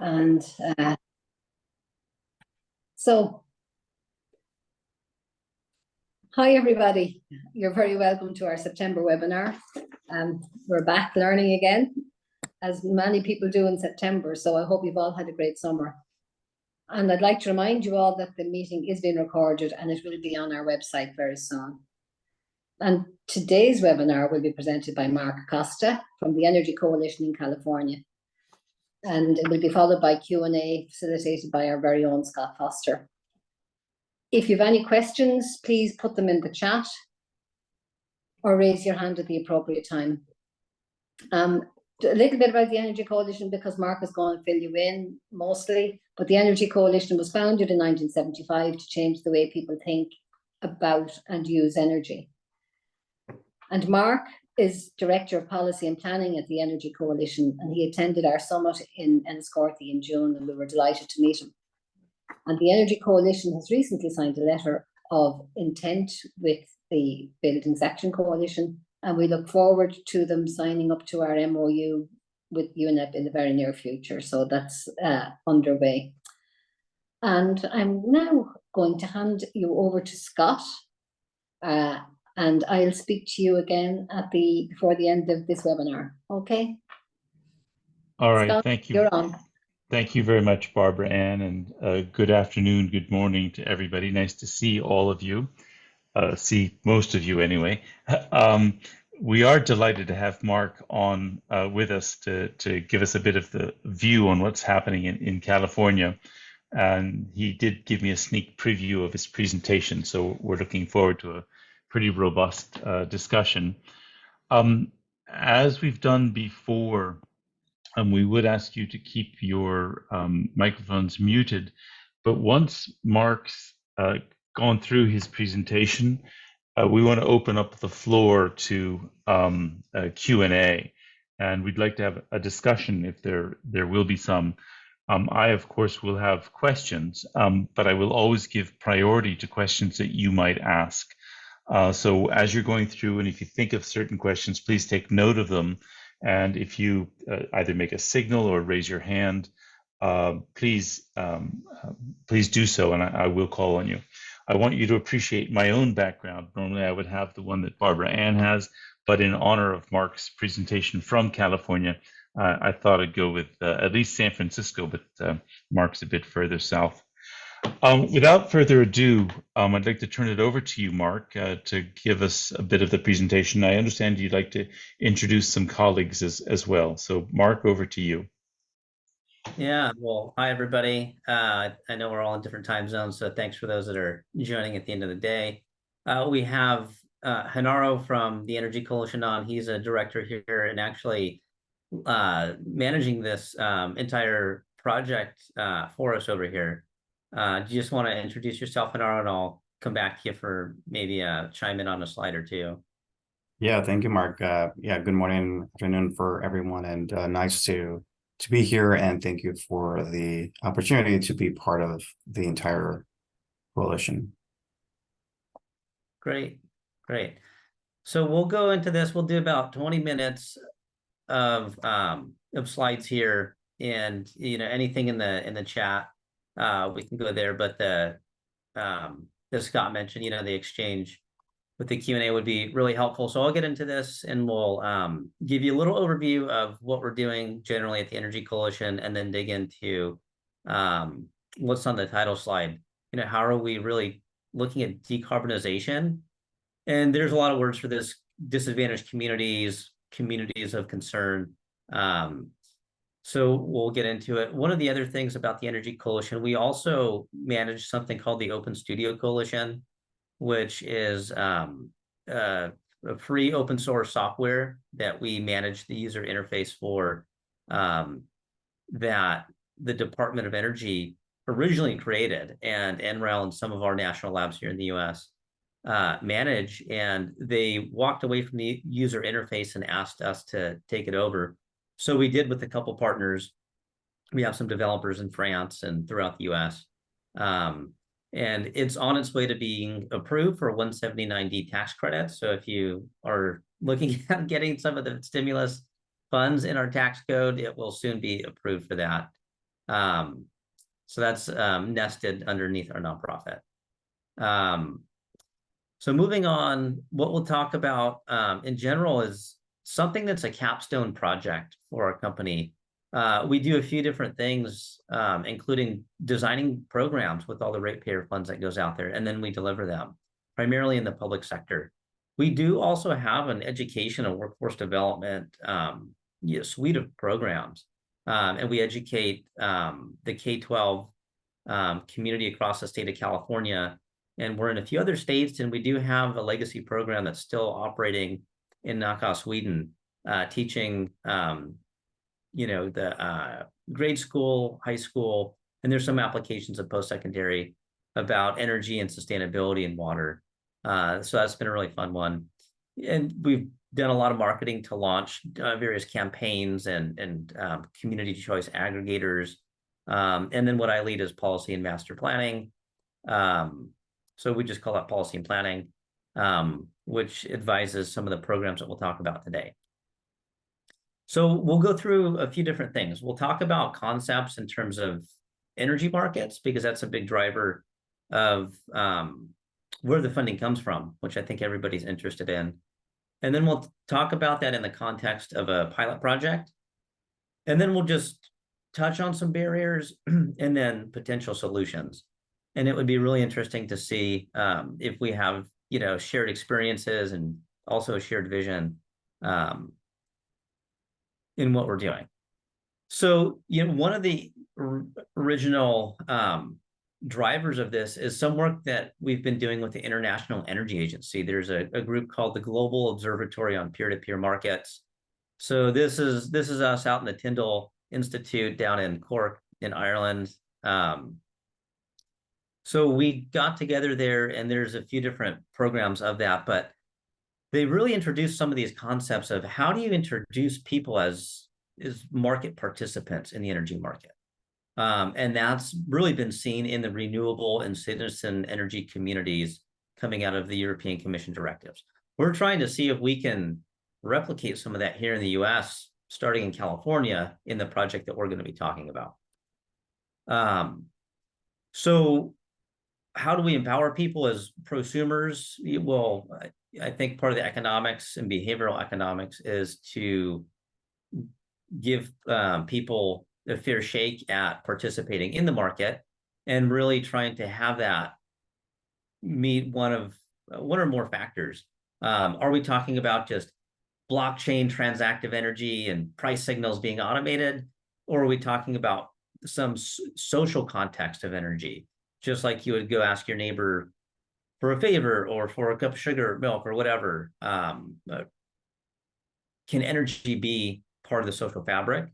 And so, hi everybody. You're very welcome to our September webinar. We're back learning again, as many people do in September. So I hope you've all had a great summer. And I'd like to remind you all that the meeting is being recorded and it will be on our website very soon. And today's webinar will be presented by Mark Costa from the Energy Coalition in California. And it will be followed by Q&A facilitated by our very own Scott Foster. If you have any questions, please put them in the chat or raise your hand at the appropriate time. A little bit about the Energy Coalition, because Mark is going to fill you in mostly, but the Energy Coalition was founded in 1975 to change the way people think about and use energy. And Mark is Director of Policy and Planning at the Energy Coalition, and he attended our summit in Enniscorthy in June, and we were delighted to meet him. And the Energy Coalition has recently signed a letter of intent with the Buildings Action Coalition, and we look forward to them signing up to our MOU with UNEP in the very near future. So that's underway. And I'm now going to hand you over to Scott, and I'll speak to you again before the end of this webinar. Okay? All right, Scott, thank you. you're on. Thank you very much, Barbara Ann, and good afternoon, good morning to everybody. Nice to see all of you, see most of you anyway. We are delighted to have Mark on with us to give us a bit of the view on what's happening in California. And he did give me a sneak preview of his presentation, so we're looking forward to a pretty robust discussion. As we've done before, we would ask you to keep your microphones muted, but once Mark's gone through his presentation, we want to open up the floor to Q&A, and we'd like to have a discussion if there will be some. I, of course, will have questions, but I will always give priority to questions that you might ask. So as you're going through, and if you think of certain questions, please take note of them. And if you either make a signal or raise your hand, please do so, and I will call on you. I want you to appreciate my own background. Normally I would have the one that Barbara Ann has, but in honor of Mark's presentation from California, I thought I'd go with at least San Francisco, but Mark's a bit further south. Without further ado, I'd like to turn it over to you, Mark, to give us a bit of the presentation. I understand you'd like to introduce some colleagues as well. So, Mark, over to you. Yeah, well, hi, everybody. I know we're all in different time zones, so thanks for those that are joining at the end of the day. We have Genaro from the Energy Coalition on. He's a director here and actually managing this entire project for us over here. Do you just want to introduce yourself, Genaro, and I'll come back to you for maybe chime in on a slide or two. Yeah, thank you, Mark. Yeah, good morning, afternoon for everyone, and nice to be here, and thank you for the opportunity to be part of the entire coalition. Great, great. So we'll go into this. We'll do about 20 minutes of slides here, and anything in the chat, we can go there. But as Scott mentioned, the exchange with the Q&A would be really helpful. So I'll get into this, and we'll give you a little overview of what we're doing generally at the Energy Coalition, and then dig into what's on the title slide. How are we really looking at decarbonization? And there's a lot of words for this: disadvantaged communities, communities of concern. So we'll get into it. One of the other things about the Energy Coalition, we also manage something called the Open Studio Coalition, which is a free open source software that we manage the user interface for, that the Department of Energy originally created, and NREL and some of our national labs here in the US manage, and they walked away from the user interface and asked us to take it over. So we did with a couple partners. We have some developers in France and throughout the US. And it's on its way to being approved for 179D tax credits. So if you are looking at getting some of the stimulus funds in our tax code, it will soon be approved for that. So that's nested underneath our nonprofit. So moving on, what we'll talk about in general is something that's a capstone project for our company. We do a few different things, including designing programs with all the ratepayer funds that goes out there, and then we deliver them, primarily in the public sector. We do also have an education and workforce development suite of programs, and we educate the K-12 community across the state of California, and we're in a few other states, and we do have a legacy program that's still operating in Nacka, Sweden, teaching the grade school, high school, and there's some applications of post-secondary about energy and sustainability and water. So that's been a really fun one. And we've done a lot of marketing to launch various campaigns and community choice aggregators. And then what I lead is policy and master planning. So we just call that policy and planning, which advises some of the programs that we'll talk about today. So we'll go through a few different things. We'll talk about concepts in terms of energy markets, because that's a big driver of where the funding comes from, which I think everybody's interested in. And then we'll talk about that in the context of a pilot project. And then we'll just touch on some barriers and then potential solutions. And it would be really interesting to see if we have, shared experiences and also a shared vision in what we're doing. So, one of the original drivers of this is some work that we've been doing with the International Energy Agency. There's a group called the Global Observatory on Peer-to-Peer Markets. So this is us out in the Tyndall Institute down in Cork in Ireland. So we got together there, and there's a few different programs of that, but they really introduced some of these concepts of how do you introduce people as market participants in the energy market. And that's really been seen in the renewable and citizen energy communities coming out of the European Commission directives. We're trying to see if we can replicate some of that here in the US, starting in California, in the project that we're going to be talking about. So how do we empower people as prosumers? Well, I think part of the economics and behavioral economics is to give people a fair shake at participating in the market, and really trying to have that meet one or more factors. Are we talking about just blockchain transactive energy and price signals being automated, or are we talking about some social context of energy, just like you would go ask your neighbor for a favor or for a cup of sugar, milk, or whatever? Can energy be part of the social fabric?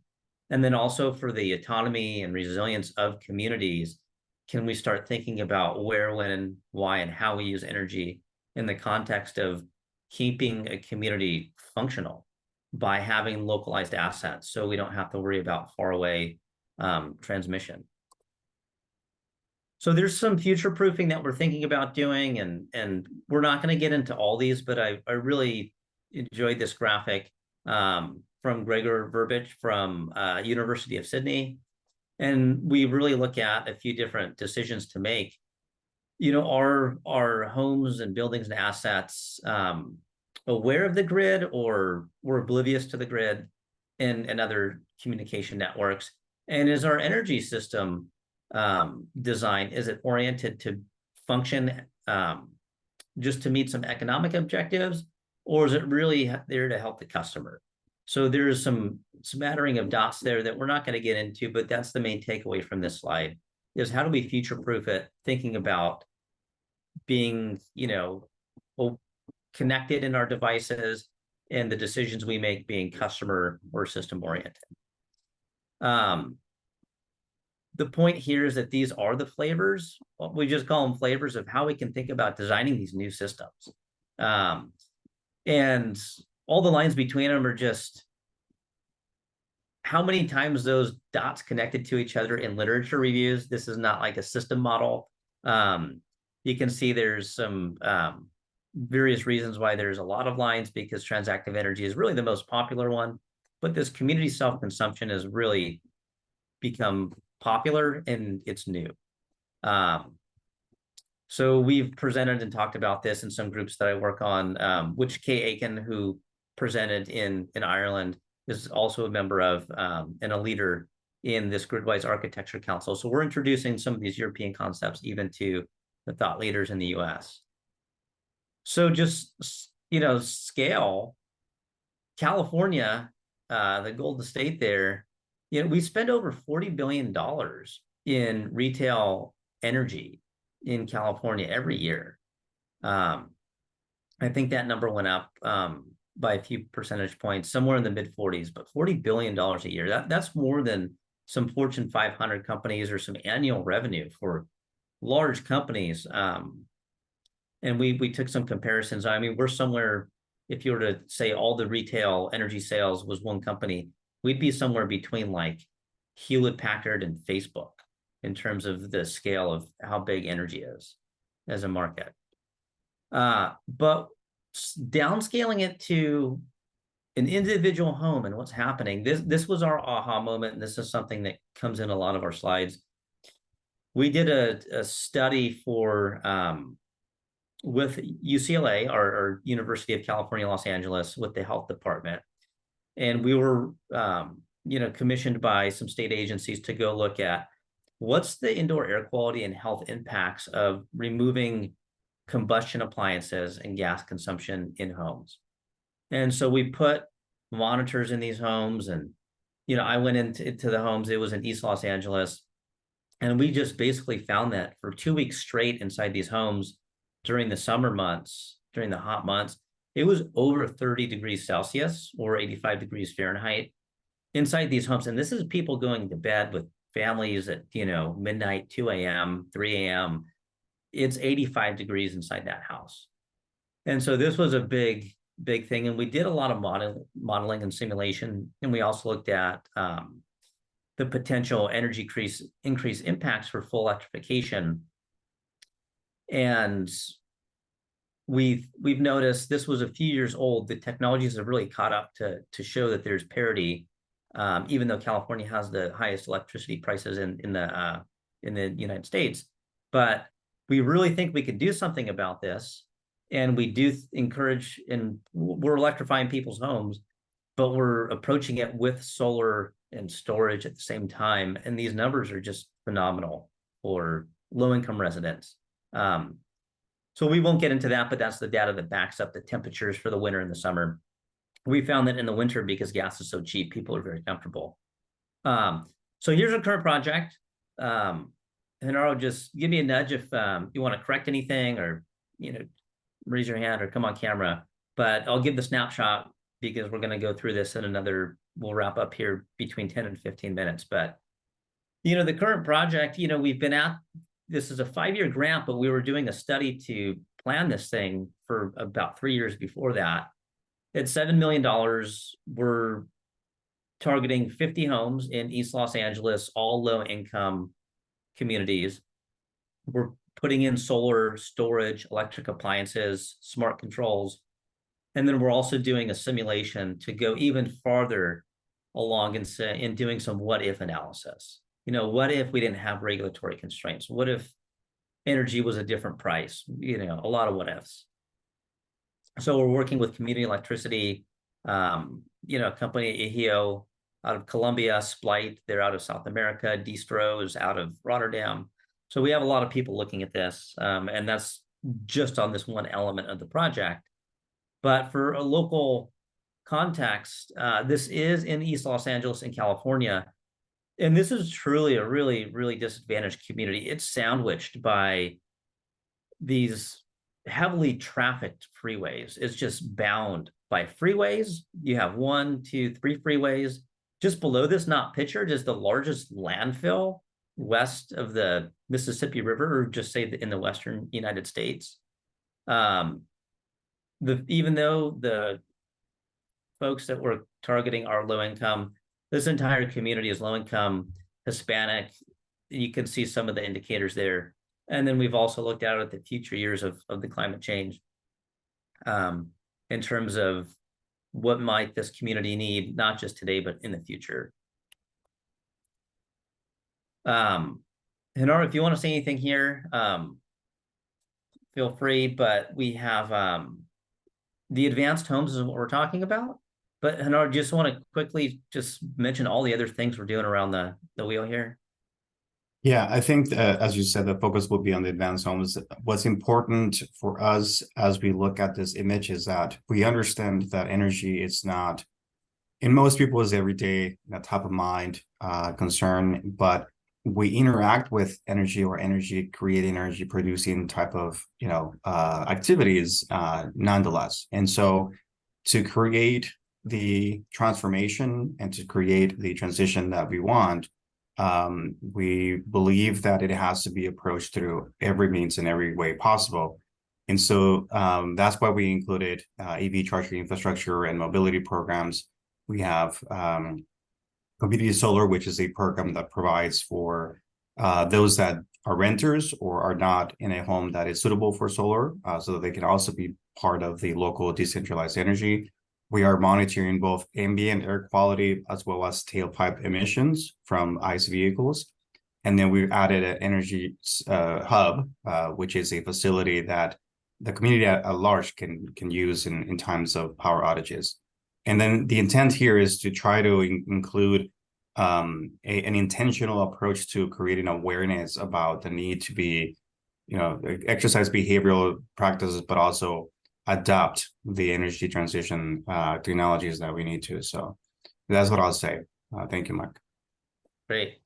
And then also for the autonomy and resilience of communities, can we start thinking about where, when, why, and how we use energy in the context of keeping a community functional by having localized assets, so we don't have to worry about far away transmission? So there's some future proofing that we're thinking about doing, and we're not going to get into all these, but I really enjoyed this graphic from Gregor Verbich from University of Sydney. And we really look at a few different decisions to make. Are our homes and buildings and assets aware of the grid, or we're oblivious to the grid and other communication networks? And is our energy system design, is it oriented to function just to meet some economic objectives, or is it really there to help the customer? So there's some smattering of dots there that we're not going to get into, but that's the main takeaway from this slide, is how do we future-proof it, thinking about being, connected in our devices, and the decisions we make being customer or system-oriented. The point here is that these are the flavors. We just call them flavors of how we can think about designing these new systems. And all the lines between them are just how many times those dots connected to each other in literature reviews. This is not like a system model. You can see there's some various reasons why there's a lot of lines, because transactive energy is really the most popular one. But this community self-consumption has really become popular and it's new. So we've presented and talked about this in some groups that I work on, which Kay Aiken, who presented in Ireland, is also a member of and a leader in this Gridwise Architecture Council. So we're introducing some of these European concepts even to the thought leaders in the US. So just, scale, California, the Golden State there, we spend over $40 billion in retail energy in California every year. I think that number went up by a few percentage points, somewhere in the mid 40s, but $40 billion a year. That's more than some Fortune 500 companies or some annual revenue for large companies. And we took some comparisons. I mean, we're somewhere, if you were to say all the retail energy sales was one company, we'd be somewhere between like Hewlett Packard and Facebook in terms of the scale of how big energy is as a market. But downscaling it to an individual home and what's happening, this was our aha moment, and this is something that comes in a lot of our slides. We did a study for with UCLA, our University of California, Los Angeles, with the health department. And we were commissioned by some state agencies to go look at what's the indoor air quality and health impacts of removing combustion appliances and gas consumption in homes. And so we put monitors in these homes, and I went into the homes. It was in East Los Angeles, and we just basically found that for 2 weeks straight inside these homes during the summer months, during the hot months, it was over 30 degrees Celsius or 85 degrees Fahrenheit inside these homes. And this is people going to bed with families at midnight, 2 a.m., 3 a.m. It's 85 degrees inside that house. And so this was a big thing. And we did a lot of modeling and simulation. And we also looked at the potential energy increase impacts for full electrification. And we've noticed, this was a few years old, the technologies have really caught up to show that there's parity, even though California has the highest electricity prices in the United States. But we really think we could do something about this. And we do encourage, and we're electrifying people's homes, but we're approaching it with solar and storage at the same time. And these numbers are just phenomenal for low-income residents. So we won't get into that, but that's the data that backs up the temperatures for the winter and the summer. We found that in the winter, because gas is so cheap, people are very comfortable. So here's our current project. Henaro, just give me a nudge if you want to correct anything, or raise your hand or come on camera. But I'll give the snapshot because we're going to go through this in we'll wrap up here between 10 and 15 minutes. But the current project, we've been at, this is a 5-year grant, but we were doing a study to plan this thing for about 3 years before that. It's $7 million. We're targeting 50 homes in East Los Angeles, all low-income communities. We're putting in solar, storage, electric appliances, smart controls. And then we're also doing a simulation to go even farther along in doing some what-if analysis. What if we didn't have regulatory constraints? What if energy was a different price? A lot of what ifs. So we're working with Community Electricity, a company, Ehio, out of Colombia, Splight, they're out of South America, Distro is out of Rotterdam. So we have a lot of people looking at this, and that's just on this one element of the project. But for a local context, this is in East Los Angeles in California. And this is truly a really, really disadvantaged community. It's sandwiched by these heavily trafficked freeways. It's just bound by freeways. You have 1, 2, 3 freeways. Just below this, not pictured, is the largest landfill west of the Mississippi River, or just say in the Western United States. Even though the folks that we're targeting are low income, this entire community is low income, Hispanic. You can see some of the indicators there. And then we've also looked out at the future years of the climate change in terms of what might this community need, not just today, but in the future. Henaro, if you want to say anything here, feel free, but we have the advanced homes is what we're talking about. But Henaro, just want to quickly just mention all the other things we're doing around the wheel here. Yeah, I think as you said, the focus will be on the advanced homes. What's important for us as we look at this image is that we understand that energy is not, in most people's everyday top of mind concern, but we interact with energy or energy creating, energy producing type of activities nonetheless. And so to create the transformation and to create the transition that we want, we believe that it has to be approached through every means and every way possible. And so that's why we included EV charging infrastructure and mobility programs. We have community solar, which is a program that provides for those that are renters or are not in a home that is suitable for solar, so that they can also be part of the local decentralized energy. We are monitoring both ambient air quality as well as tailpipe emissions from ICE vehicles. And then we added an energy hub, which is a facility that the community at large can use in times of power outages. And then the intent here is to try to include an intentional approach to creating awareness about the need to be, exercise behavioral practices, but also adopt the energy transition technologies that we need to. So that's what I'll say. Thank you, Mark. Great.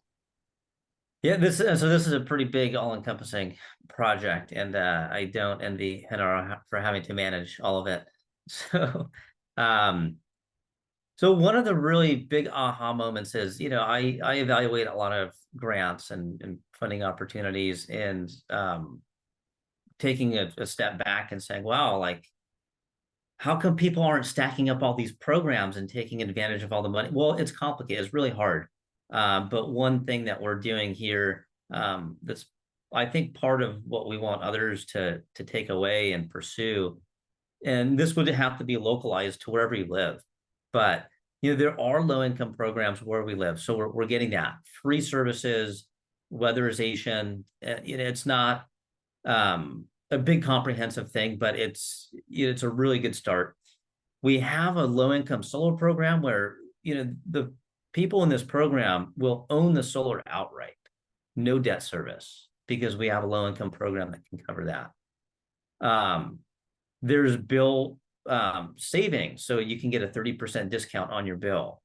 Yeah, this is a pretty big, all-encompassing project, and I don't envy Henaro for having to manage all of it. So, so one of the really big aha moments is, I evaluate a lot of grants and funding opportunities, and taking a step back and saying, wow, like, how come people aren't stacking up all these programs and taking advantage of all the money? Well, it's complicated. It's really hard. But one thing that we're doing here, that's, I think, part of what we want others to take away and pursue, and this would have to be localized to wherever you live. But, there are low-income programs where we live. So we're getting that. Free services, weatherization. It's not a big comprehensive thing, but it's a really good start. We have a low-income solar program where, the people in this program will own the solar outright, no debt service, because we have a low-income program that can cover that. There's bill savings, so you can get a 30% discount on your bill.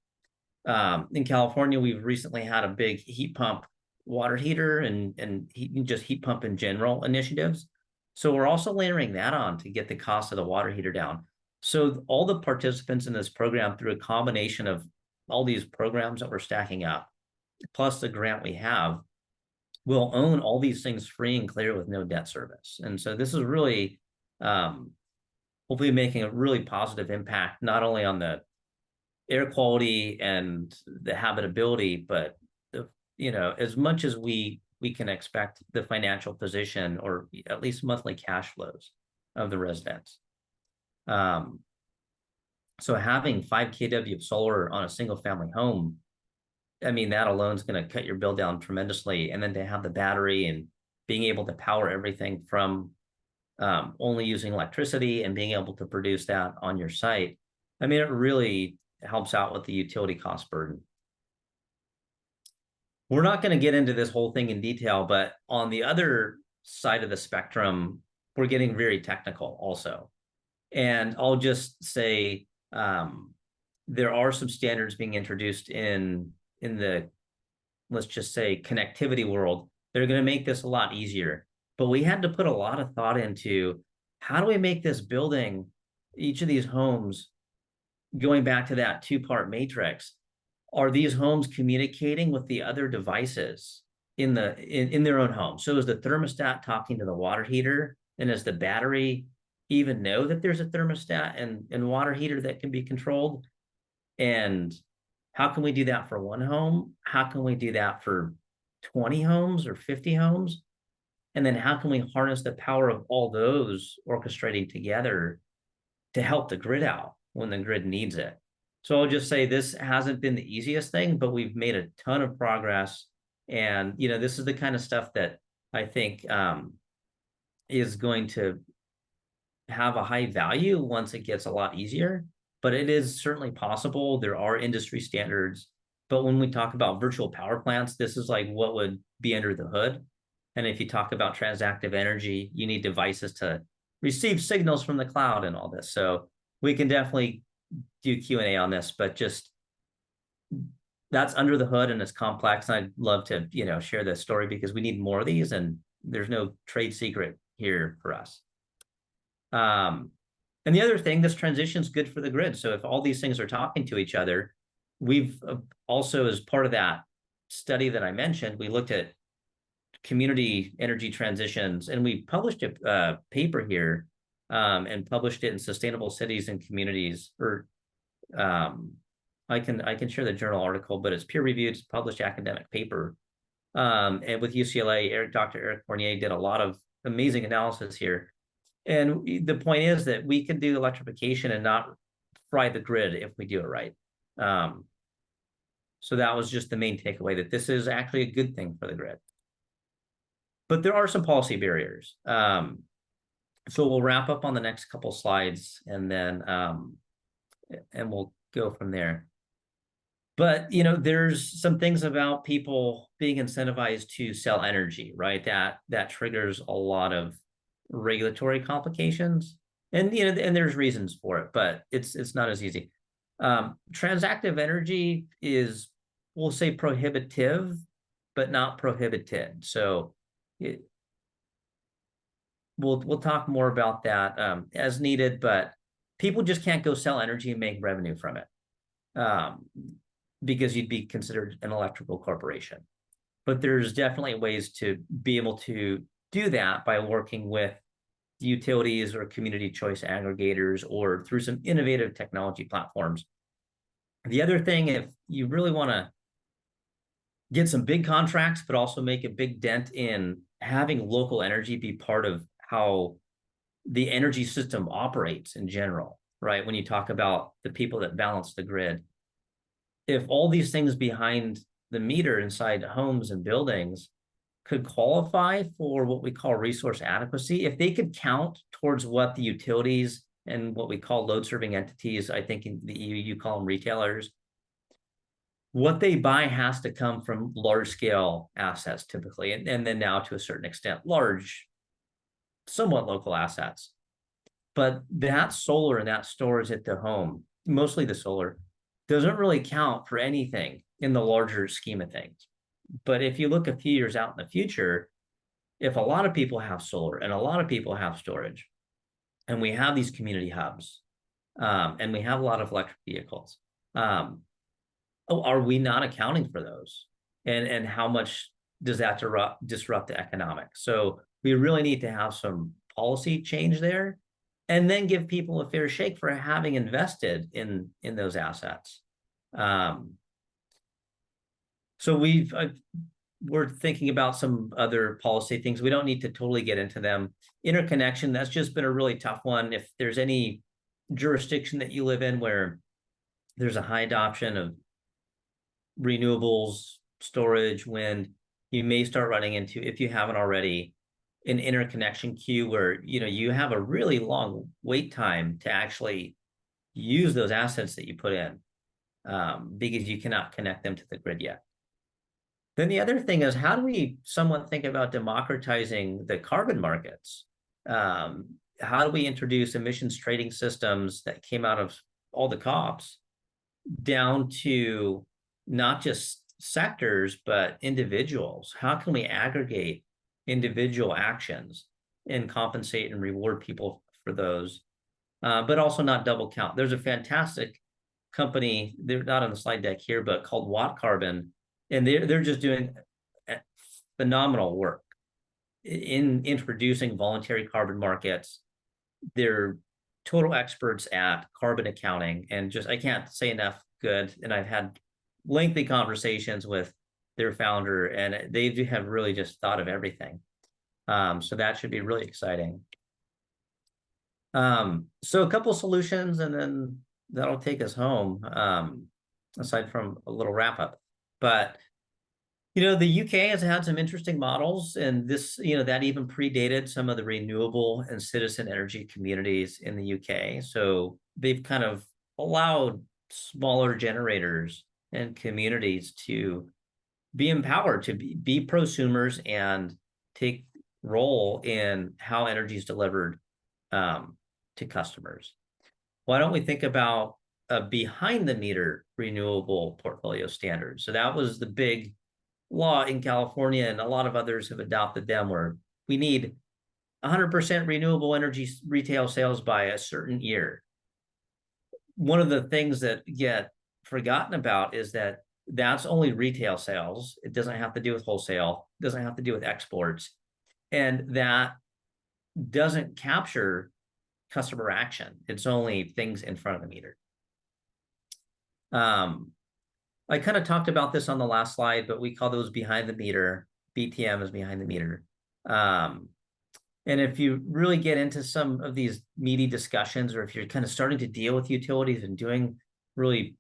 In California, we've recently had a big heat pump water heater and heat pump in general initiatives. So we're also layering that on to get the cost of the water heater down. So all the participants in this program, through a combination of all these programs that we're stacking up, plus the grant we have, will own all these things free and clear with no debt service. And so this is really hopefully making a really positive impact, not only on the air quality and the habitability, but as much as we can expect the financial position, or at least monthly cash flows of the residents. So having 5 kW of solar on a single family home, I mean, that alone is going to cut your bill down tremendously. And then to have the battery and being able to power everything from only using electricity and being able to produce that on your site, I mean, it really helps out with the utility cost burden. We're not going to get into this whole thing in detail, but on the other side of the spectrum, we're getting very technical also. And I'll just say there are some standards being introduced in the, let's just say, connectivity world. They're going to make this a lot easier. But we had to put a lot of thought into, how do we make this building, each of these homes, going back to that 2-part matrix, are these homes communicating with the other devices in their own home? So is the thermostat talking to the water heater? And does the battery even know that there's a thermostat and water heater that can be controlled? And how can we do that for one home? How can we do that for 20 homes or 50 homes? And then how can we harness the power of all those orchestrating together to help the grid out when the grid needs it? So I'll just say this hasn't been the easiest thing, but we've made a ton of progress. And, this is the kind of stuff that I think is going to have a high value once it gets a lot easier, but it is certainly possible. There are industry standards, but when we talk about virtual power plants, this is like what would be under the hood. And if you talk about transactive energy, you need devices to receive signals from the cloud and all this. So we can definitely do Q&A on this, but just that's under the hood and it's complex. And I'd love to, share this story because we need more of these, and there's no trade secret here for us. And the other thing, this transition is good for the grid. So if all these things are talking to each other, we've also, as part of that study that I mentioned, we looked at community energy transitions, and we published a paper here and published it in Sustainable Cities and Communities. Or I can share the journal article, but it's peer reviewed, it's published academic paper. And with UCLA, Dr. Eric Fournier did a lot of amazing analysis here. And the point is that we can do electrification and not fry the grid if we do it right. So that was just the main takeaway, that this is actually a good thing for the grid. But there are some policy barriers. So we'll wrap up on the next couple slides, and then and we'll go from there. But there's some things about people being incentivized to sell energy, right? That triggers a lot of regulatory complications, and and there's reasons for it, but it's not as easy. Transactive energy is, we'll say, prohibitive, but not prohibited. So we'll talk more about that as needed, but people just can't go sell energy and make revenue from it because you'd be considered an electrical corporation. But there's definitely ways to be able to do that by working with utilities or community choice aggregators or through some innovative technology platforms. The other thing, if you really want to get some big contracts, but also make a big dent in having local energy be part of how the energy system operates in general, right? When you talk about the people that balance the grid, if all these things behind the meter inside homes and buildings could qualify for what we call resource adequacy, if they could count towards what the utilities and what we call load serving entities, I think in the EU you call them retailers, what they buy has to come from large scale assets typically, and then now to a certain extent, large, somewhat local assets. But that solar and that storage at the home, mostly the solar, doesn't really count for anything in the larger scheme of things. But if you look a few years out in the future, if a lot of people have solar and a lot of people have storage, and we have these community hubs, and we have a lot of electric vehicles, are we not accounting for those? And how much does that disrupt the economics? So we really need to have some policy change there, and then give people a fair shake for having invested in those assets. So we're thinking about some other policy things. We don't need to totally get into them. Interconnection, that's just been a really tough one. If there's any jurisdiction that you live in where there's a high adoption of renewables, storage, wind, you may start running into, if you haven't already, an interconnection queue where you have a really long wait time to actually use those assets that you put in because you cannot connect them to the grid yet. Then the other thing is, how do we somewhat think about democratizing the carbon markets? How do we introduce emissions trading systems that came out of all the COPs down to not just sectors, but individuals? How can we aggregate individual actions and compensate and reward people for those, but also not double count? There's a fantastic company, they're not on the slide deck here, but called Watt Carbon, and they're just doing phenomenal work in introducing voluntary carbon markets. They're total experts at carbon accounting, and just I can't say enough good. And I've had lengthy conversations with their founder, and they have really just thought of everything. So that should be really exciting. So a couple solutions, and then that'll take us home, aside from a little wrap up. But You know, the UK has had some interesting models, and this, that even predated some of the renewable and citizen energy communities in the UK. So they've kind of allowed smaller generators and communities to be empowered to be prosumers and take role in how energy is delivered to customers. Why don't we think about a behind the meter renewable portfolio standard? So that was the big law in California, and a lot of others have adopted them, where we need 100% renewable energy retail sales by a certain year. One of the things that get forgotten about is that that's only retail sales. It doesn't have to do with wholesale, doesn't have to do with exports, and that doesn't capture customer action. It's only things in front of the meter. I kind of talked about this on the last slide, but we call those behind the meter. BTM is behind the meter. And if you really get into some of these meaty discussions, or if you're kind of starting to deal with utilities and doing really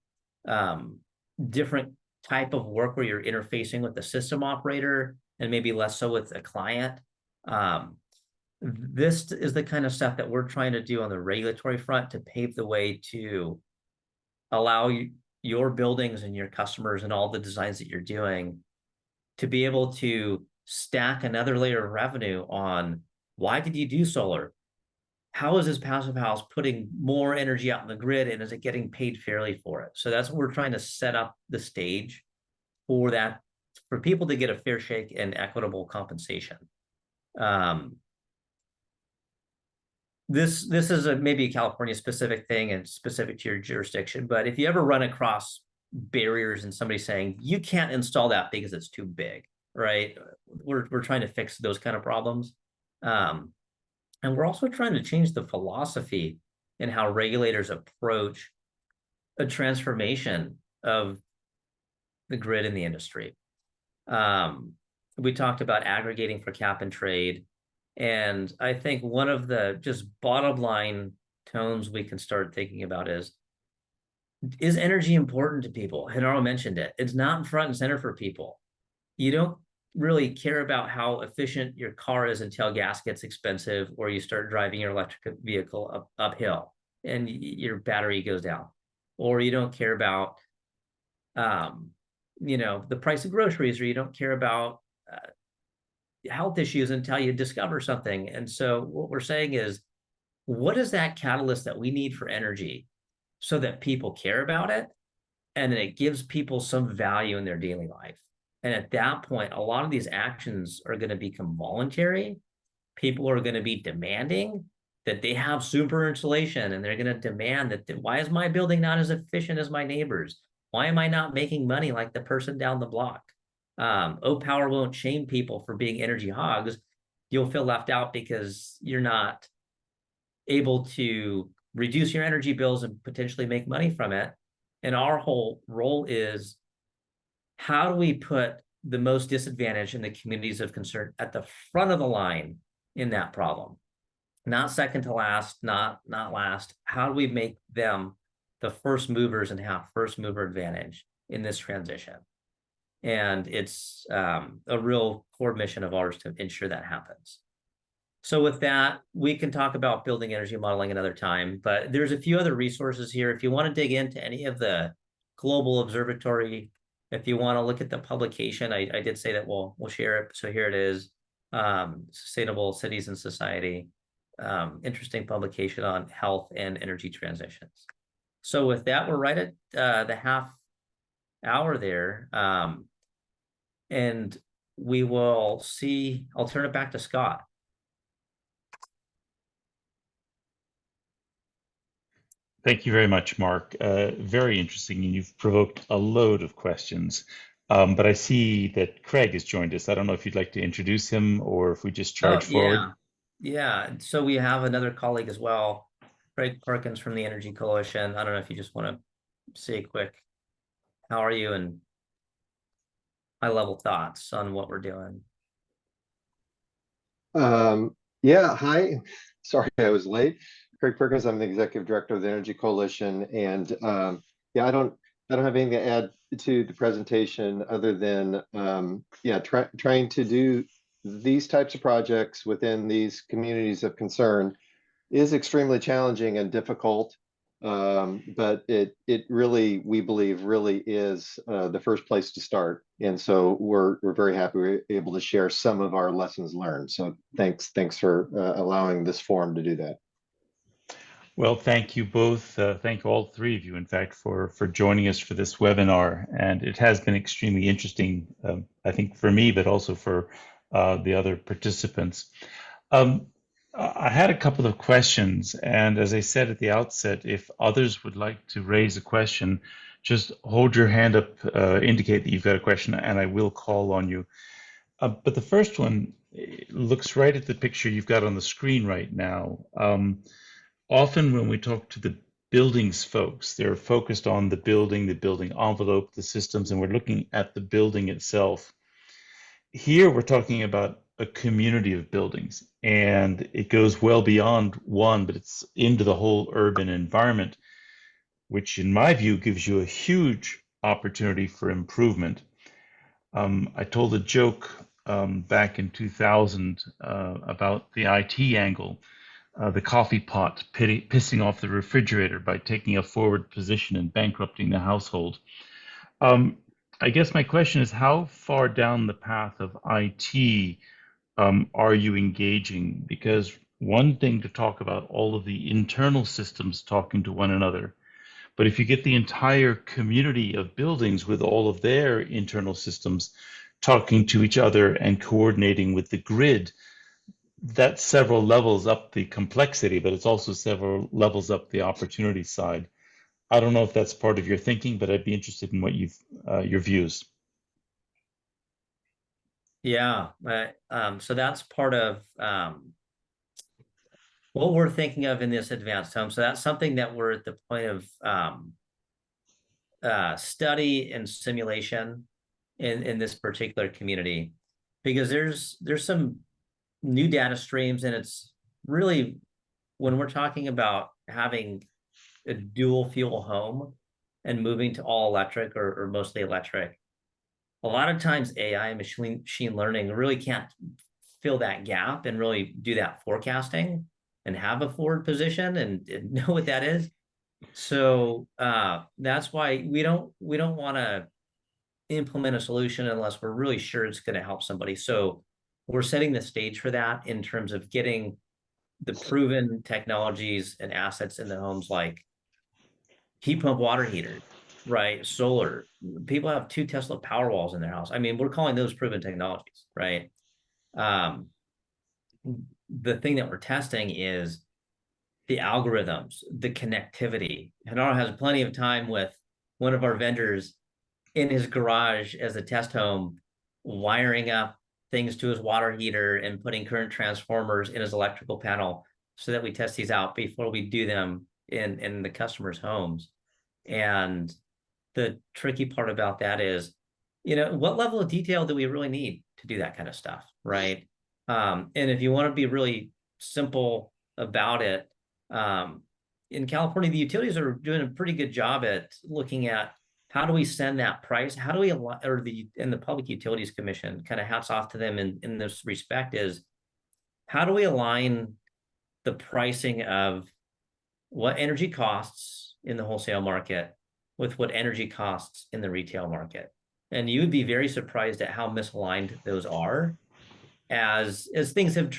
different type of work where you're interfacing with the system operator and maybe less so with a client, this is the kind of stuff that we're trying to do on the regulatory front to pave the way to allow your buildings and your customers and all the designs that you're doing to be able to stack another layer of revenue on, why did you do solar? How is this passive house putting more energy out in the grid, and is it getting paid fairly for it? So that's what we're trying to set up the stage for that, for people to get a fair shake and equitable compensation. This is maybe a California specific thing and specific to your jurisdiction, but if you ever run across barriers and somebody saying you can't install that because it's too big, right? We're trying to fix those kind of problems. And we're also trying to change the philosophy in how regulators approach a transformation of the grid in the industry. We talked about aggregating for cap and trade. And I think one of the just bottom line tones we can start thinking about is energy important to people? Henaro mentioned it. It's not front and center for people. You don't really care about how efficient your car is until gas gets expensive, or you start driving your electric vehicle uphill and your battery goes down. Or you don't care about, the price of groceries, or you don't care about health issues until you discover something. And so what we're saying is, what is that catalyst that we need for energy so that people care about it, and then it gives people some value in their daily life? And at that point, a lot of these actions are going to become voluntary. People are going to be demanding that they have super insulation, and they're going to demand that, why is my building not as efficient as my neighbors? Why am I not making money like the person down the block? O-Power won't shame people for being energy hogs. You'll feel left out because you're not able to reduce your energy bills and potentially make money from it. And our whole role is, how do we put the most disadvantaged in the communities of concern at the front of the line in that problem? Not second to last, not last. How do we make them the first movers and have first mover advantage in this transition? And it's a real core mission of ours to ensure that happens. So with that, we can talk about building energy modeling another time, but there's a few other resources here. If you want to dig into any of the global observatory, if you want to look at the publication, I did say that we'll share it. So here it is, Sustainable Cities and Society, interesting publication on health and energy transitions. So with that, we're right at the half hour there. And we will see, I'll turn it back to Scott. Thank you very much, Mark. Very interesting, and you've provoked a load of questions. But I see that Craig has joined us. I don't know if you'd like to introduce him, or if we just charge forward. Yeah. So we have another colleague as well, Craig Perkins from the Energy Coalition. I don't know if you just want to say quick, how are you, and high-level thoughts on what we're doing. Yeah, hi. Sorry I was late. Craig Perkins, I'm the Executive Director of the Energy Coalition, and yeah, I don't I don't have anything to add to the presentation other than, yeah, trying to do these types of projects within these communities of concern is extremely challenging and difficult. But it really, we believe, really is the first place to start. And so we're very happy we're able to share some of our lessons learned. So thanks for allowing this forum to do that. Well, thank you both. Thank all three of you, in fact, for joining us for this webinar. And it has been extremely interesting, I think, for me, but also for the other participants. I had a couple of questions, and as I said at the outset, if others would like to raise a question, just hold your hand up, indicate that you've got a question, and I will call on you. But the first one looks right at the picture you've got on the screen right now. Often when we talk to the buildings folks, they're focused on the building envelope, the systems, and we're looking at the building itself. Here we're talking about a community of buildings, and it goes well beyond one, but it's into the whole urban environment, which in my view gives you a huge opportunity for improvement. I told a joke back in 2000 about the IT angle. The coffee pot pissing off the refrigerator by taking a forward position and bankrupting the household. I guess my question is, how far down the path of IT are you engaging? Because one thing to talk about all of the internal systems talking to one another, but if you get the entire community of buildings with all of their internal systems talking to each other and coordinating with the grid, that's several levels up the complexity, but it's also several levels up the opportunity side. I don't know if that's part of your thinking, but I'd be interested in what your views. Yeah, so that's part of what we're thinking of in this advanced home. So that's something that we're at the point of study and simulation in this particular community, because there's some new data streams, and it's really, when we're talking about having a dual fuel home and moving to all electric or mostly electric, a lot of times AI and machine learning really can't fill that gap and really do that forecasting and have a forward position and know what that is. So that's why we don't want to implement a solution unless we're really sure it's going to help somebody. So we're setting the stage for that in terms of getting the proven technologies and assets in the homes, like heat pump water heaters, right? Solar. People have 2 Tesla power walls in their house. I mean, we're calling those proven technologies, right? The thing that we're testing is the algorithms, the connectivity. Hanaro has plenty of time with one of our vendors in his garage as a test home, wiring up things to his water heater and putting current transformers in his electrical panel so that we test these out before we do them in the customer's homes. And the tricky part about that is, what level of detail do we really need to do that kind of stuff, right? And if you want to be really simple about it, in California, the utilities are doing a pretty good job at looking at how do we send that price? How do we, or the Public Utilities Commission, kind of hats off to them in this respect, is how do we align the pricing of what energy costs in the wholesale market with what energy costs in the retail market? And you would be very surprised at how misaligned those are as things have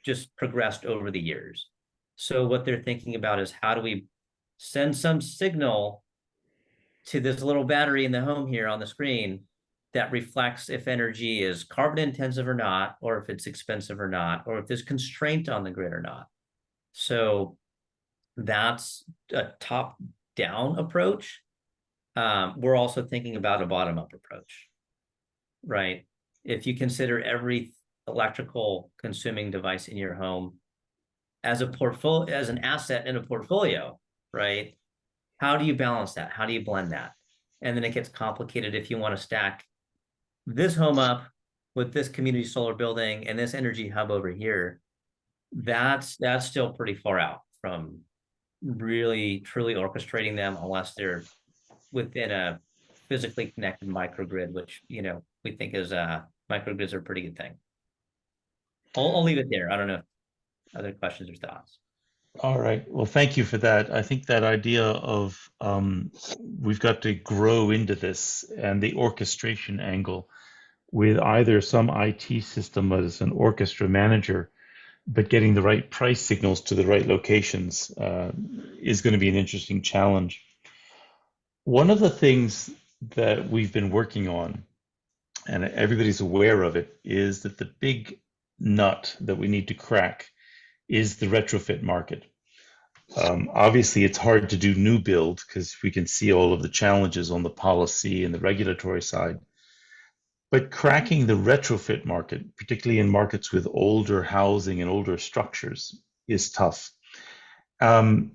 just progressed over the years. So what they're thinking about is, how do we send some signal to this little battery in the home here on the screen that reflects if energy is carbon intensive or not, or if it's expensive or not, or if there's constraint on the grid or not. So that's a top-down approach. We're also thinking about a bottom-up approach, right? If you consider every electrical consuming device in your home as a portfolio, as an asset in a portfolio, right? How do you balance that? How do you blend that? And then it gets complicated if you want to stack this home up with this community solar building and this energy hub over here. That's still pretty far out from really truly orchestrating them, unless they're within a physically connected microgrid, which, we think is microgrids are a pretty good thing. I'll leave it there. I don't know if other questions or thoughts. All right. Well, thank you for that. I think that idea of we've got to grow into this and the orchestration angle with either some IT system as an orchestra manager, but getting the right price signals to the right locations is going to be an interesting challenge. One of the things that we've been working on, and everybody's aware of it, is that the big nut that we need to crack is the retrofit market. Obviously, it's hard to do new build because we can see all of the challenges on the policy and the regulatory side. But cracking the retrofit market, particularly in markets with older housing and older structures, is tough. And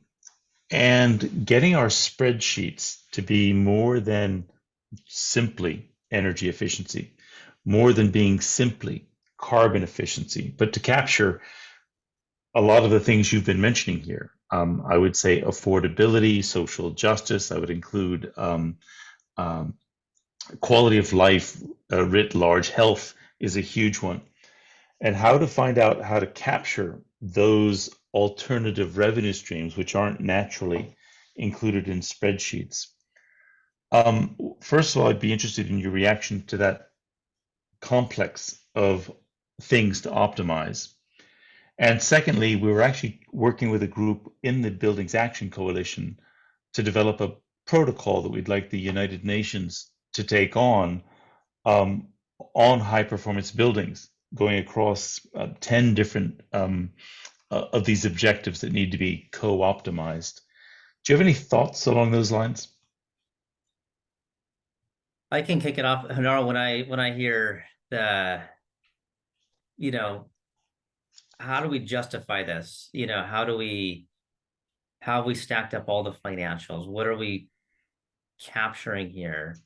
getting our spreadsheets to be more than simply energy efficiency, more than being simply carbon efficiency, but to capture a lot of the things you've been mentioning here. I would say affordability, social justice. I would include quality of life writ large. Health is a huge one. And how to find out how to capture those alternative revenue streams, which aren't naturally included in spreadsheets. First of all, I'd be interested in your reaction to that complex of things to optimize. And secondly, we were actually working with a group in the Buildings Action Coalition to develop a protocol that we'd like the United Nations to take on high performance buildings, going across 10 different of these objectives that need to be co-optimized. Do you have any thoughts along those lines? I can kick it off, Hanaro, when I hear the, how do we justify this? How have we stacked up all the financials? What are we capturing here?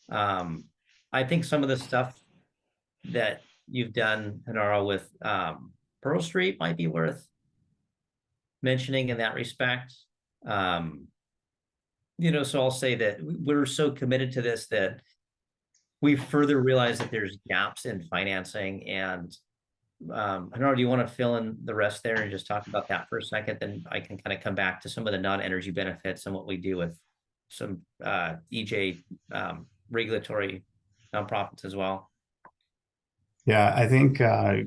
I think some of the stuff that you've done, Hanaro, with Pearl Street might be worth mentioning in that respect. So I'll say that we're so committed to this that we further realize that there's gaps in financing. And Hanaro, do you want to fill in the rest there and just talk about that for a second? Then I can kind of come back to some of the non-energy benefits and what we do with some EJ regulatory nonprofits as well. Yeah, I think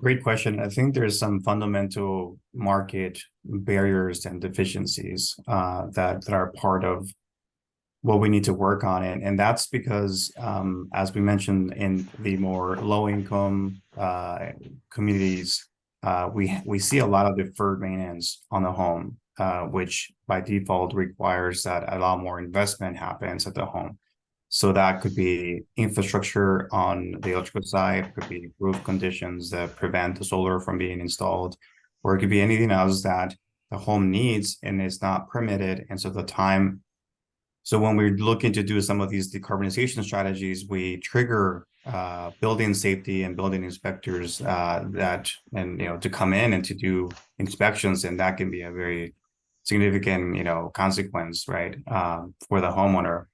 great question. I think there's some fundamental market barriers and deficiencies that are part of what we need to work on it. And that's because, as we mentioned, in the more low-income communities, we see a lot of deferred maintenance on the home, which by default requires that a lot more investment happens at the home. So that could be infrastructure on the electrical side, could be roof conditions that prevent the solar from being installed, or it could be anything else that the home needs and is not permitted. And so so when we're looking to do some of these decarbonization strategies, we trigger building safety and building inspectors to come in and to do inspections, and that can be a very significant consequence, right, for the homeowner.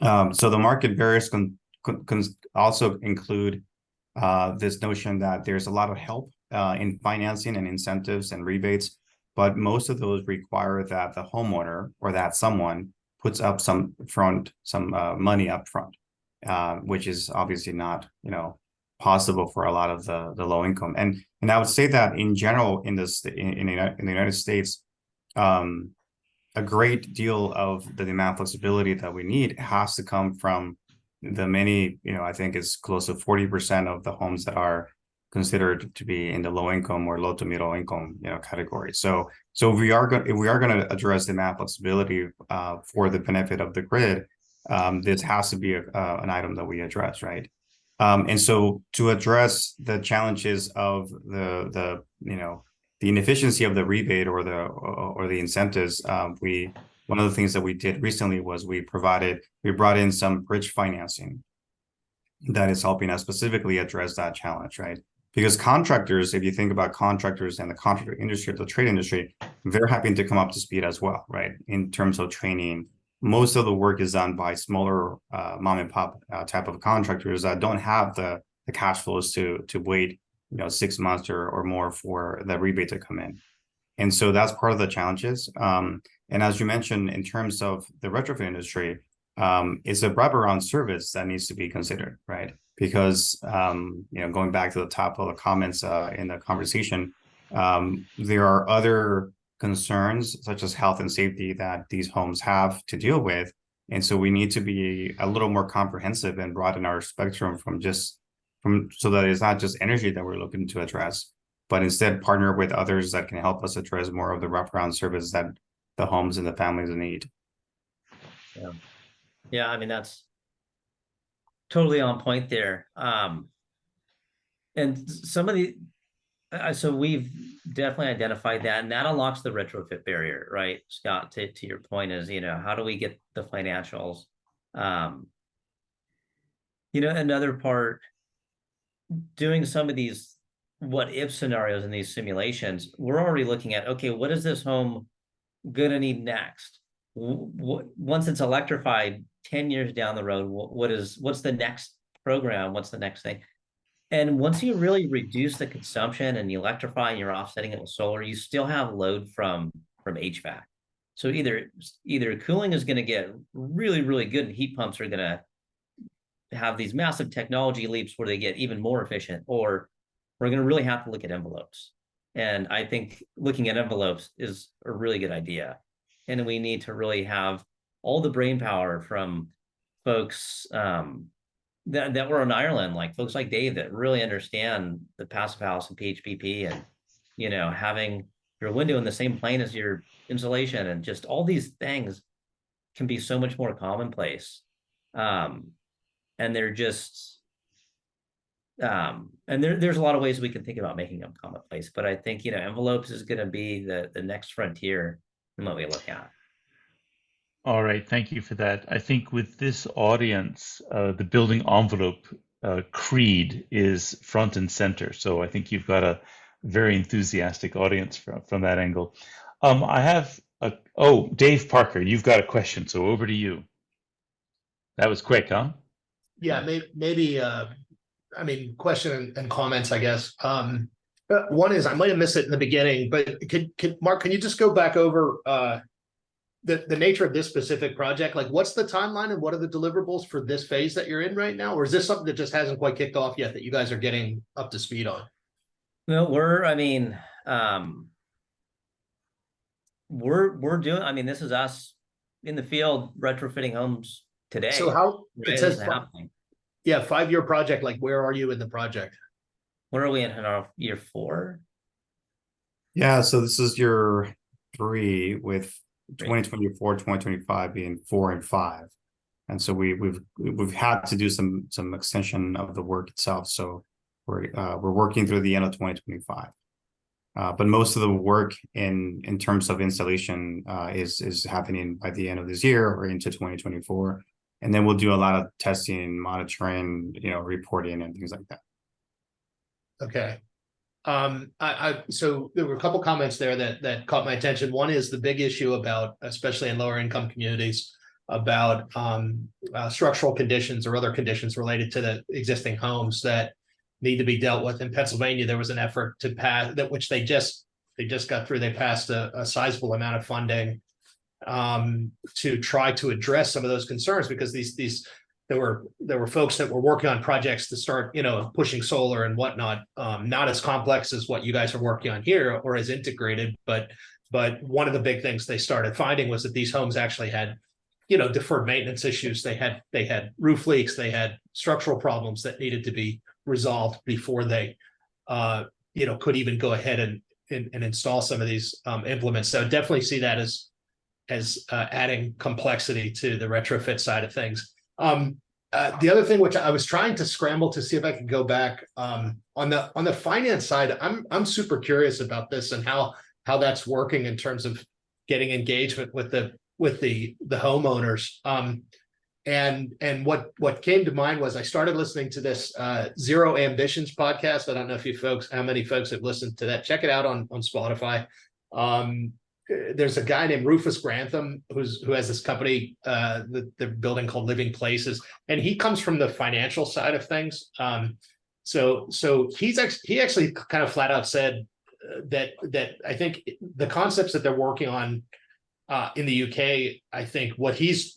So the market barriers can also include this notion that there's a lot of help in financing and incentives and rebates, but most of those require that the homeowner or that someone puts up some money up front, which is obviously not possible for a lot of the low income. And I would say that in general in the United States, a great deal of the demand flexibility that we need has to come from the many, I think it's close to 40% of the homes that are considered to be in the low income or low to middle income, category. So if we are going to address demand flexibility for the benefit of the grid, this has to be an item that we address, right? And so to address the challenges of the inefficiency of the rebate or the incentives, one of the things that we did recently was we brought in some bridge financing that is helping us specifically address that challenge, right? Because contractors, if you think about contractors and the contractor industry, the trade industry, they're having to come up to speed as well, right? In terms of training, most of the work is done by smaller mom and pop type of contractors that don't have the cash flows to wait 6 months or more for the rebate to come in. And so that's part of the challenges. And as you mentioned, in terms of the retrofit industry, it's a wraparound service that needs to be considered, right? Because going back to the top of the comments in the conversation, there are other concerns such as health and safety that these homes have to deal with. And so we need to be a little more comprehensive and broaden our spectrum so that it's not just energy that we're looking to address, but instead partner with others that can help us address more of the wraparound service that the homes and the families need. Yeah, I mean, that's totally on point there. And some of the, so we've definitely identified that, and that unlocks the retrofit barrier, right, Scott? To your point is, how do we get the financials? Another part, doing some of these what if scenarios in these simulations, we're already looking at, okay, what is this home gonna need next? Once it's electrified 10 years down the road, what's the next program? What's the next thing? And once you really reduce the consumption and you electrify and you're offsetting it with solar, you still have load from HVAC. So either cooling is going to get really, really good and heat pumps are going to have these massive technology leaps where they get even more efficient, or we're going to really have to look at envelopes. And I think looking at envelopes is a really good idea. And we need to really have all the brain power from folks that were in Ireland, like folks like Dave that really understand the passive house and PHPP, and having your window in the same plane as your insulation, and just all these things can be so much more commonplace. And they're just and there's a lot of ways we can think about making them commonplace, but I think envelopes is going to be the next frontier in what we look at. All right, thank you for that. I think with this audience, the building envelope creed is front and center. So I think you've got a very enthusiastic audience from that angle. I have Dave Parker, you've got a question, so over to you. That was quick, huh? Yeah, maybe question and comments, I guess. One is, I might have missed it in the beginning, but Mark, can you just go back over the nature of this specific project? Like, what's the timeline and what are the deliverables for this phase that you're in right now? Or is this something that just hasn't quite kicked off yet that you guys are getting up to speed on? No, we're doing, this is us in the field retrofitting homes today. So how, right? it says, 5-year project, like where are you in the project? Where are we in our year 4? Yeah, so this is year 3 with 2024, 2025 being 4 and 5. And so we've had to do some extension of the work itself. So we're working through the end of 2025. But most of the work in terms of installation is happening by the end of this year or into 2024. And then we'll do a lot of testing, monitoring, reporting and things like that. Okay. So there were a couple comments there that caught my attention. One is the big issue about, especially in lower income communities, about structural conditions or other conditions related to the existing homes that need to be dealt with. In Pennsylvania, there was an effort to pass that, which they just got through. They passed a sizable amount of funding to try to address some of those concerns, because there were folks that were working on projects to start, pushing solar and whatnot, not as complex as what you guys are working on here or as integrated, but one of the big things they started finding was that these homes actually had, deferred maintenance issues. They had roof leaks, they had structural problems that needed to be resolved before they, could even go ahead and install some of these implements. So definitely see that as adding complexity to the retrofit side of things. The other thing, which I was trying to scramble to see if I could go back on the finance side, I'm super curious about this and how that's working in terms of getting engagement with the homeowners. And what came to mind was I started listening to this Zero Ambitions podcast. I don't know how many folks have listened to that. Check it out on Spotify. there's a guy named Rufus Grantham who has this company that they're building called Living Places, and he comes from the financial side of things. So he actually kind of flat out said that I think the concepts that they're working on in the UK, I think what he's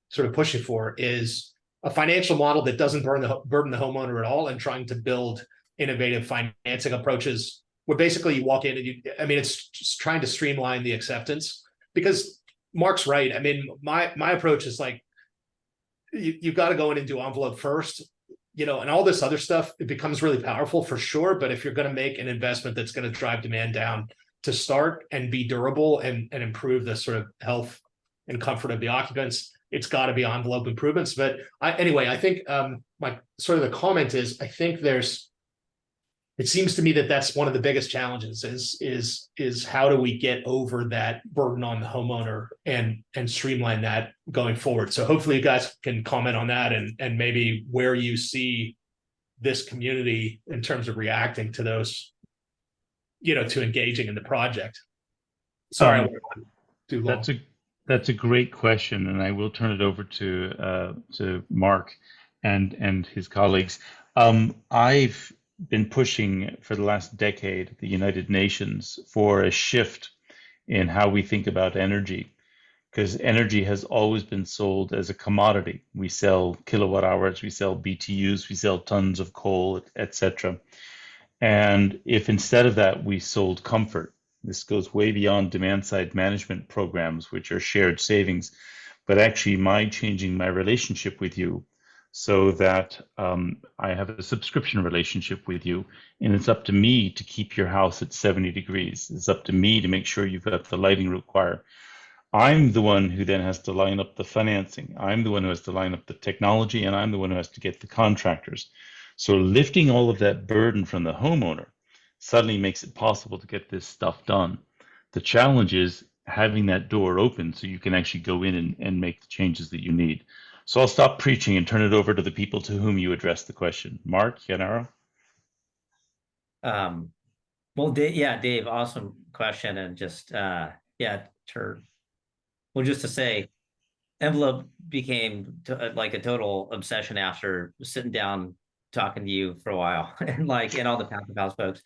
sort of pushing for is a financial model that doesn't burden the homeowner at all, and trying to build innovative financing approaches where basically you walk in and it's just trying to streamline the acceptance, because Mark's right. I mean, my approach is like, you've got to go in and do envelope first, and all this other stuff, it becomes really powerful for sure. But if you're going to make an investment that's going to drive demand down to start and be durable and improve the sort of health and comfort of the occupants, it's got to be envelope improvements. But I think my sort of the comment is, I think it seems to me that that's one of the biggest challenges is how do we get over that burden on the homeowner and streamline that going forward. So hopefully you guys can comment on that and maybe where you see this community in terms of reacting to those, to engaging in the project. Sorry, I went on too long. That's a great question, and I will turn it over to Mark and his colleagues. I've been pushing for the last decade at the United Nations for a shift in how we think about energy, because energy has always been sold as a commodity. We sell kilowatt hours, we sell BTUs, we sell tons of coal, etc. And if instead of that we sold comfort, this goes way beyond demand side management programs, which are shared savings, but actually changing my relationship with you, so that I have a subscription relationship with you, and it's up to me to keep your house at 70 degrees. It's up to me to make sure you've got the lighting required. I'm the one who then has to line up the financing. I'm the one who has to line up the technology, and I'm the one who has to get the contractors. So lifting all of that burden from the homeowner suddenly makes it possible to get this stuff done. The challenge is having that door open so you can actually go in and make the changes that you need. So I'll stop preaching and turn it over to the people to whom you address the question. Mark, Yanara? Well, Dave, awesome question. And just, just to say, envelope became like a total obsession after sitting down, talking to you for a while and all the Passive House folks.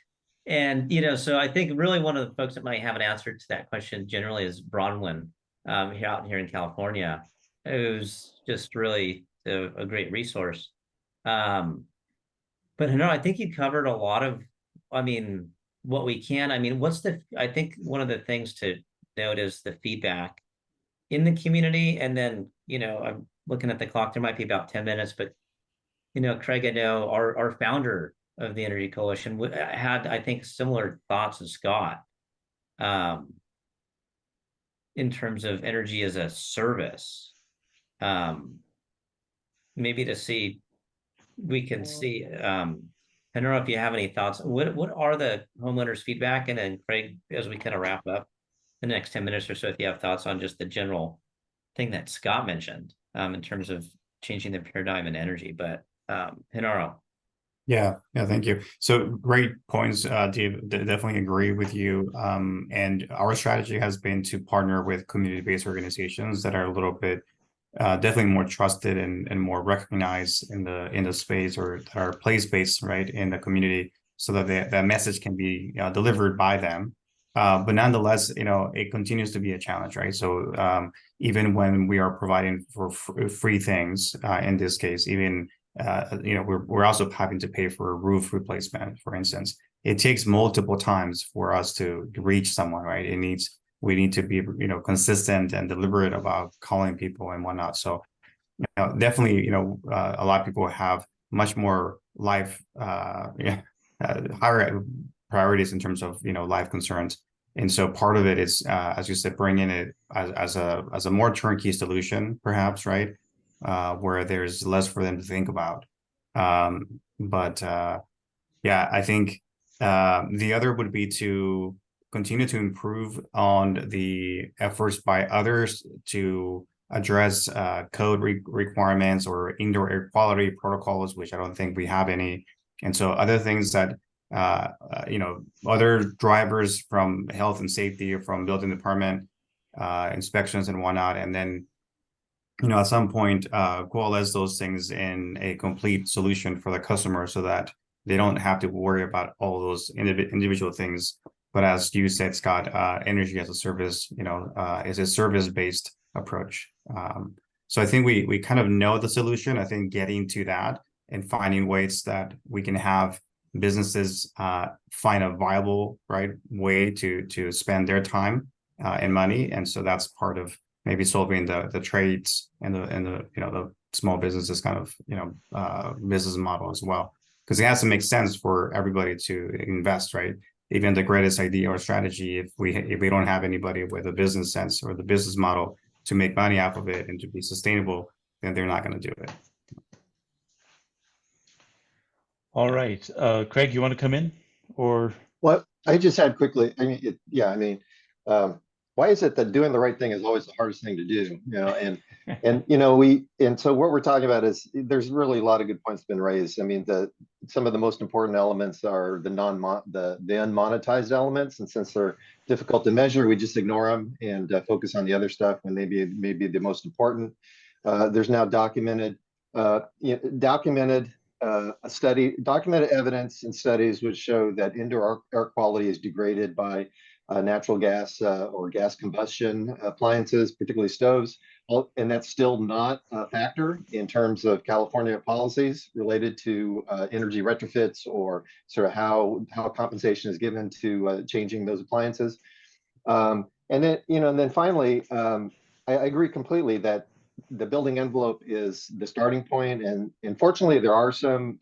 And, so I think really one of the folks that might have an answer to that question generally is Bronwyn out here in California, who's just really a great resource. But I think you covered a lot of, what we can. I think one of the things to note is the feedback in the community. And then, I'm looking at the clock, there might be about 10 minutes, but, Craig, I know our founder of the Energy Coalition had, I think, similar thoughts as Scott in terms of energy as a service. Maybe we can see, I don't know if you have any thoughts. What are the homeowners' feedback? And then Craig, as we kind of wrap up the next 10 minutes or so, if you have thoughts on just the general thing that Scott mentioned in terms of changing the paradigm in energy. But Henaro. Yeah, thank you. So great points, Dave. Definitely agree with you. And our strategy has been to partner with community-based organizations that are a little bit definitely more trusted and more recognized in the space, or that are place-based, right, in the community, so that that message can be delivered by them. But nonetheless, it continues to be a challenge, right? So even when we are providing for free things, in this case, even we're also having to pay for a roof replacement, for instance. It takes multiple times for us to reach someone, right? We need to be consistent and deliberate about calling people and whatnot. So definitely a lot of people have much more life higher priorities in terms of life concerns. And so part of it is, as you said, bringing it as a more turnkey solution, perhaps, right? Where there's less for them to think about. I think the other would be to continue to improve on the efforts by others to address code requirements or indoor air quality protocols, which I don't think we have any. And so other things that other drivers from health and safety or from building department, inspections and whatnot, and then, at some point, coalesce those things in a complete solution for the customer so that they don't have to worry about all those individual things. But as you said, Scott, energy as a service, is a service-based approach. So I think we kind of know the solution. I think getting to that and finding ways that we can have businesses find a viable way to spend their time and money, and so that's part of maybe solving the trades and the small businesses kind of business model as well, because it has to make sense for everybody to invest, right? Even the greatest idea or strategy, if we don't have anybody with a business sense or the business model to make money off of it and to be sustainable, then they're not going to do it. All right, Craig, you want to come in, or? Well, I just had quickly, why is it that doing the right thing is always the hardest thing to do? And so what we're talking about is there's really a lot of good points been raised. I mean, some of the most important elements are the unmonetized elements, and since they're difficult to measure, we just ignore them and focus on the other stuff when maybe the most important. There's now documented evidence and studies which show that indoor air quality is degraded by natural gas or gas combustion appliances, particularly stoves. And that's still not a factor in terms of California policies related to energy retrofits or sort of how compensation is given to changing those appliances. And then finally, I agree completely that the building envelope is the starting point, and fortunately there are some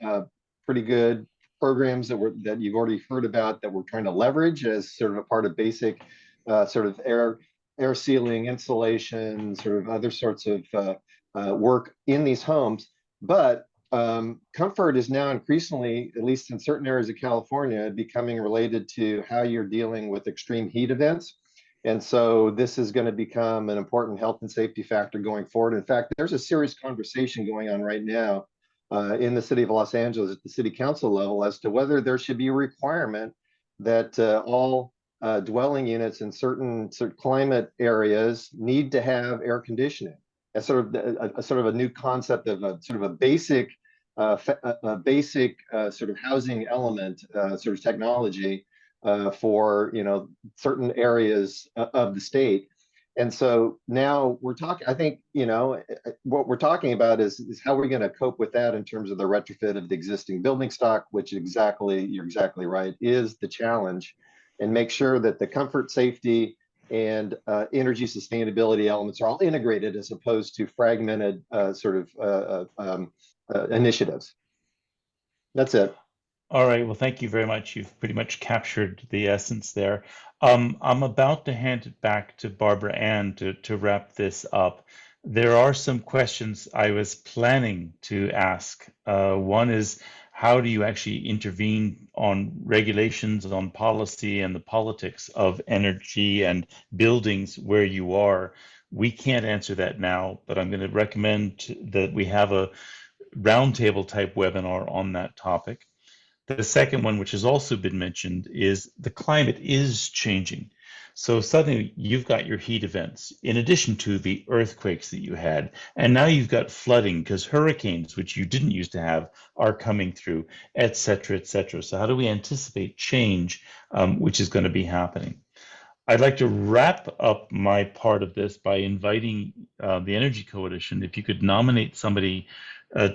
pretty good programs that you've already heard about that we're trying to leverage as sort of a part of basic sort of air sealing, insulation, sort of other sorts of work in these homes. But comfort is now increasingly, at least in certain areas of California, becoming related to how you're dealing with extreme heat events. And so this is going to become an important health and safety factor going forward. In fact, there's a serious conversation going on right now in the city of Los Angeles at the city council level as to whether there should be a requirement that all dwelling units in certain climate areas need to have air conditioning. As sort of a new concept of a sort of a basic sort of housing element, sort of technology for certain areas of the state. And so now we're talking, I think, what we're talking about is how we're going to cope with that in terms of the retrofit of the existing building stock, which you're exactly right, is the challenge, and make sure that the comfort, safety, and energy sustainability elements are all integrated as opposed to fragmented initiatives. That's it. All right, well, thank you very much. You've pretty much captured the essence there. I'm about to hand it back to Barbara Ann to wrap this up. There are some questions I was planning to ask. One is, how do you actually intervene on regulations, on policy and the politics of energy and buildings where you are? We can't answer that now, but I'm going to recommend that we have a roundtable type webinar on that topic. The second one, which has also been mentioned, is the climate is changing. So suddenly you've got your heat events in addition to the earthquakes that you had, and now you've got flooding because hurricanes, which you didn't used to have, are coming through, et cetera, et cetera. So how do we anticipate change, which is going to be happening? I'd like to wrap up my part of this by inviting the Energy Coalition, if you could nominate somebody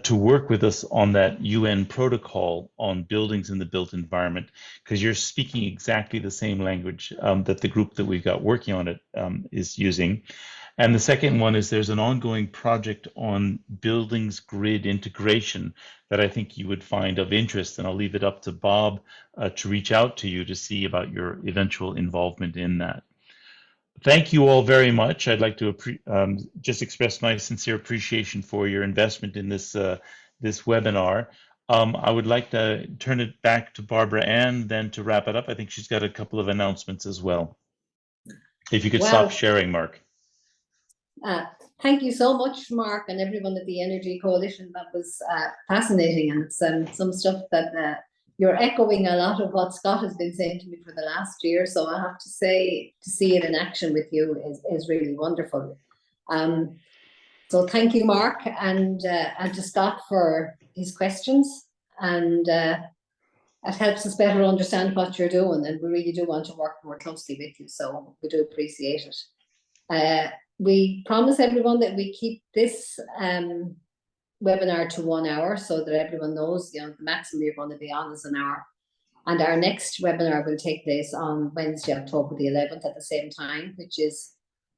to work with us on that UN protocol on buildings in the built environment, because you're speaking exactly the same language that the group that we've got working on it is using. And the second one is there's an ongoing project on buildings grid integration that I think you would find of interest, and I'll leave it up to Bob to reach out to you to see about your eventual involvement in that. Thank you all very much. I'd like to just express my sincere appreciation for your investment in this webinar. I would like to turn it back to Barbara Ann then to wrap it up. I think she's got a couple of announcements as well. If you could stop sharing, Mark. Thank you so much, Mark, and everyone at the Energy Coalition. That was fascinating, and it's some stuff that you're echoing a lot of what Scott has been saying to me for the last year. So I have to say, to see it in action with you is really wonderful. So thank you, Mark, and to Scott for his questions. And it helps us better understand what you're doing, and we really do want to work more closely with you. So we do appreciate it. We promise everyone that we keep this webinar to 1 hour so that everyone knows, you know, the maximum you're going to be on is an hour. And our next webinar will take place on Wednesday, October the 11th at the same time, which is,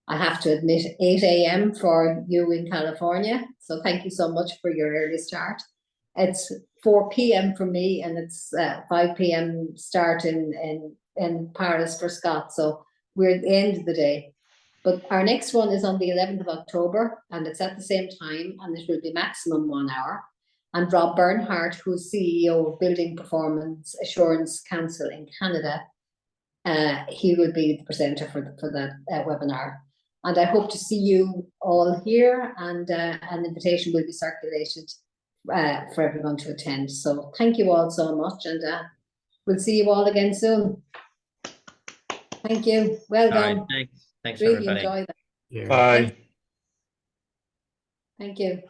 I have to admit, 8 a.m. for you in California. So thank you so much for your early start. It's 4 p.m. for me, and it's 5 p.m. start in Paris for Scott. So we're at the end of the day. But our next one is on the 11th of October, and it's at the same time, and it will be maximum 1 hour. And Rob Bernhardt, who's CEO of Building Performance Assurance Council in Canada, he will be the presenter for that webinar. And I hope to see you all here, and an invitation will be circulated for everyone to attend. So thank you all so much, and we'll see you all again soon. Thank you. Well All right, done. thanks Really everybody. enjoy that. Yeah. Bye. Thank you.